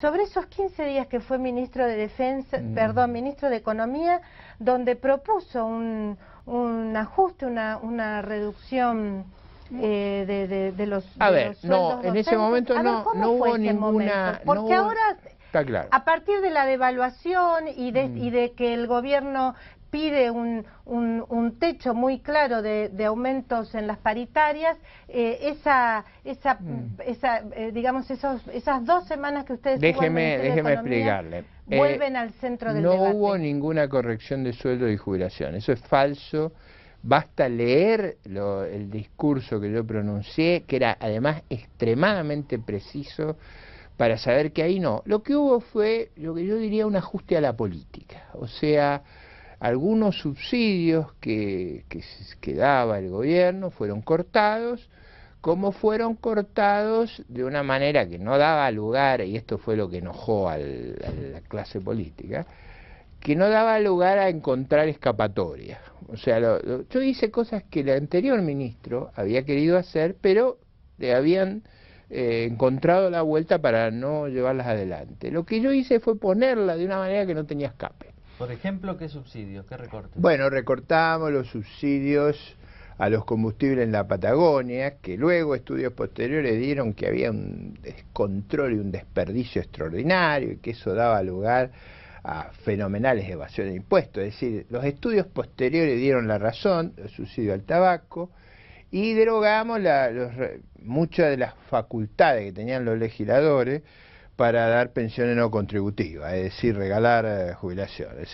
sobre esos 15 días que fue ministro de Defensa, perdón, ministro de Economía, donde propuso un ajuste, una reducción de los sueldos no, en ese momento no hubo ninguna... Porque ahora, está claro, a partir de la devaluación y de que el gobierno pide un techo muy claro de aumentos en las paritarias, digamos, esas 2 semanas que ustedes déjeme explicarle. Vuelven al centro del debate. No hubo ninguna corrección de sueldo y jubilación, eso es falso. Basta leer el discurso que yo pronuncié, que era además extremadamente preciso, para saber que ahí no. Lo que hubo fue lo que yo diría un ajuste a la política, o sea, algunos subsidios que daba el gobierno fueron cortados, como fueron cortados de una manera que no daba lugar, y esto fue lo que enojó a la clase política, que no daba lugar a encontrar escapatoria. O sea, yo hice cosas que el anterior ministro había querido hacer, pero le habían encontrado la vuelta para no llevarlas adelante. Lo que yo hice fue ponerla de una manera que no tenía escape. Por ejemplo, ¿qué subsidios? ¿Qué recortes? Bueno, recortamos los subsidios a los combustibles en la Patagonia, que luego estudios posteriores dieron que había un descontrol y un desperdicio extraordinario y que eso daba lugar a fenomenales evasiones de impuestos. Es decir, los estudios posteriores dieron la razón, el subsidio al tabaco, y derogamos muchas de las facultades que tenían los legisladores para dar pensiones no contributivas, es decir, regalar jubilaciones.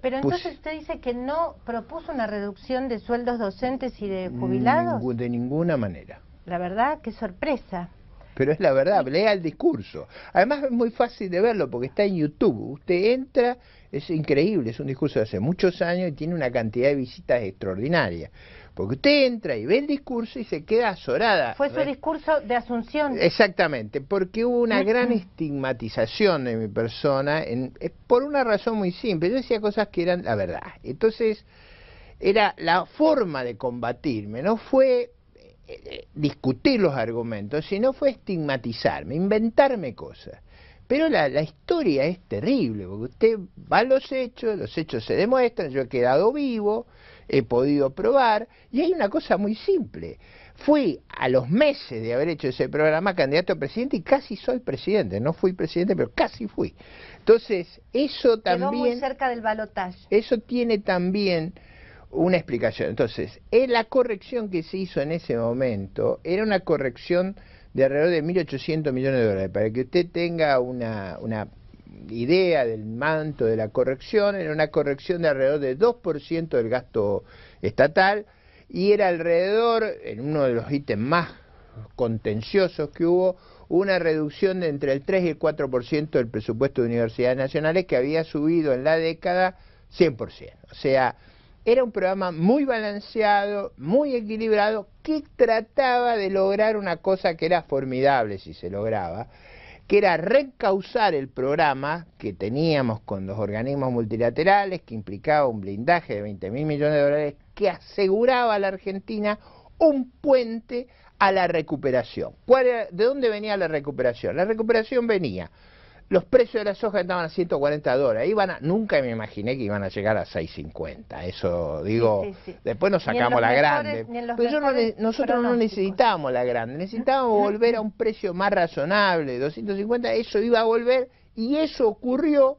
Pero entonces usted dice que no propuso una reducción de sueldos docentes y de jubilados. De ninguna manera. La verdad, qué sorpresa. Pero es la verdad, lea el discurso. Además es muy fácil de verlo porque está en YouTube. Usted entra, es increíble, es un discurso de hace muchos años y tiene una cantidad de visitas extraordinarias. Porque usted entra y ve el discurso y se queda azorada. Fue su discurso de Asunción. Exactamente, porque hubo una gran estigmatización de mi persona por una razón muy simple. Yo decía cosas que eran la verdad. Entonces, era la forma de combatirme, no fue discutir los argumentos, sino fue estigmatizarme, inventarme cosas. Pero la historia es terrible, porque usted va a los hechos se demuestran, yo he quedado vivo, he podido probar, y hay una cosa muy simple. Fui a los meses de haber hecho ese programa candidato a presidente y casi soy presidente. No fui presidente, pero casi fui. Entonces, eso también... Quedó muy cerca del balotaje. Eso tiene también una explicación. Entonces, la corrección que se hizo en ese momento era una corrección de alrededor de 1.800 millones de dólares. Para que usted tenga una idea del manto de la corrección, era una corrección de alrededor de 2% del gasto estatal y era alrededor, en uno de los ítems más contenciosos que hubo, una reducción de entre el 3 y el 4% del presupuesto de universidades nacionales que había subido en la década 100%. O sea, era un programa muy balanceado, muy equilibrado, que trataba de lograr una cosa que era formidable si se lograba, que era reencauzar el programa que teníamos con los organismos multilaterales, que implicaba un blindaje de 20.000 millones de dólares, que aseguraba a la Argentina un puente a la recuperación. ¿De dónde venía la recuperación? La recuperación venía. Los precios de la soja estaban a $140. Nunca me imaginé que iban a llegar a 6.50. Eso digo, sí. Después nos sacamos la grande. Pero nosotros no necesitábamos la grande, necesitábamos volver a un precio más razonable, 250, eso iba a volver y eso ocurrió.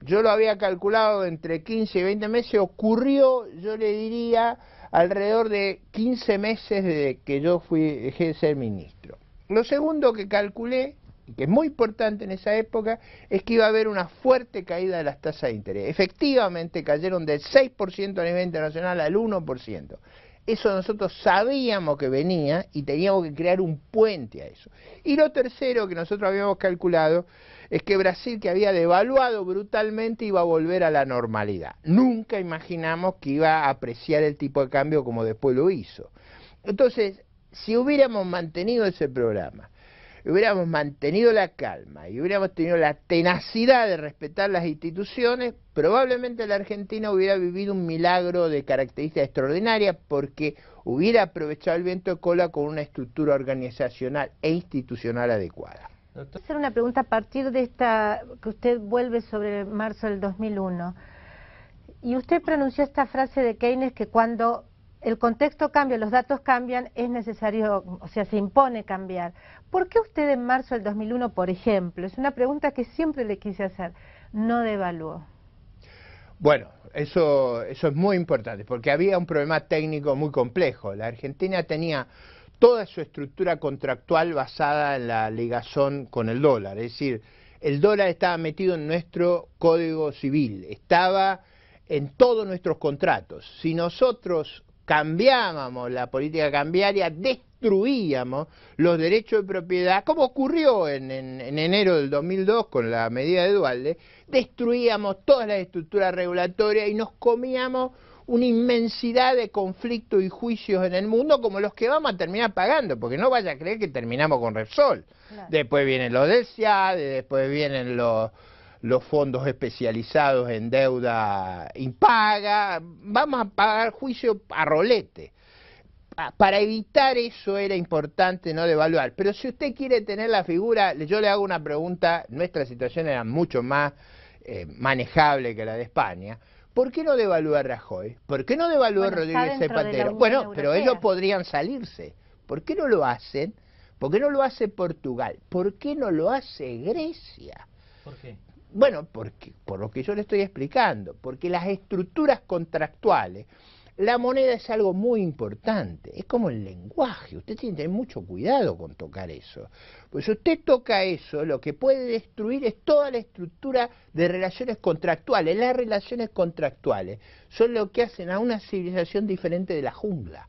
Yo lo había calculado entre 15 y 20 meses, ocurrió, yo le diría, alrededor de 15 meses desde que yo dejé de ser ministro. Lo segundo que calculé, que es muy importante en esa época, es que iba a haber una fuerte caída de las tasas de interés. Efectivamente cayeron del 6% a nivel internacional al 1%. Eso nosotros sabíamos que venía y teníamos que crear un puente a eso. Y lo tercero que nosotros habíamos calculado es que Brasil, que había devaluado brutalmente, iba a volver a la normalidad. Nunca imaginamos que iba a apreciar el tipo de cambio como después lo hizo. Entonces, si hubiéramos mantenido ese programa, hubiéramos mantenido la calma y hubiéramos tenido la tenacidad de respetar las instituciones, probablemente la Argentina hubiera vivido un milagro de características extraordinarias porque hubiera aprovechado el viento de cola con una estructura organizacional e institucional adecuada. Doctor. Hacer una pregunta a partir de esta que usted vuelve sobre marzo del 2001. Y usted pronunció esta frase de Keynes que cuando el contexto cambia, los datos cambian, es necesario, o sea, se impone cambiar. ¿Por qué usted en marzo del 2001, por ejemplo, es una pregunta que siempre le quise hacer, no devaluó? Bueno, eso es muy importante, porque había un problema técnico muy complejo. La Argentina tenía toda su estructura contractual basada en la ligazón con el dólar, es decir, el dólar estaba metido en nuestro Código Civil, estaba en todos nuestros contratos. Si nosotros cambiábamos la política cambiaria, destruíamos los derechos de propiedad, como ocurrió en enero del 2002 con la medida de Duhalde, destruíamos todas las estructuras regulatorias y nos comíamos una inmensidad de conflictos y juicios en el mundo como los que vamos a terminar pagando, porque no vaya a creer que terminamos con Repsol. Claro. Después vienen los del SIAD, después vienen los fondos especializados en deuda impaga, vamos a pagar juicio a rolete. Para evitar eso era importante no devaluar, pero si usted quiere tener la figura, yo le hago una pregunta, nuestra situación era mucho más manejable que la de España. ¿Por qué no devalúa Rajoy? ¿Por qué no devalúa Rodríguez Zapatero? Bueno, pero ellos podrían salirse. ¿Por qué no lo hacen? ¿Por qué no lo hace Portugal? ¿Por qué no lo hace Grecia? ¿Por qué? Bueno, por lo que yo le estoy explicando, porque las estructuras contractuales, la moneda es algo muy importante, es como el lenguaje, usted tiene que tener mucho cuidado con tocar eso. Pues si usted toca eso, lo que puede destruir es toda la estructura de relaciones contractuales. Las relaciones contractuales son lo que hacen a una civilización diferente de la jungla.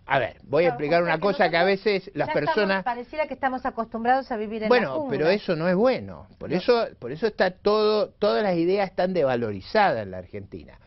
A ver, voy a explicar una cosa que a veces las personas... Pareciera que estamos acostumbrados a vivir en la jungla. Bueno, pero eso no es bueno. Por eso está todas las ideas están devalorizadas en la Argentina.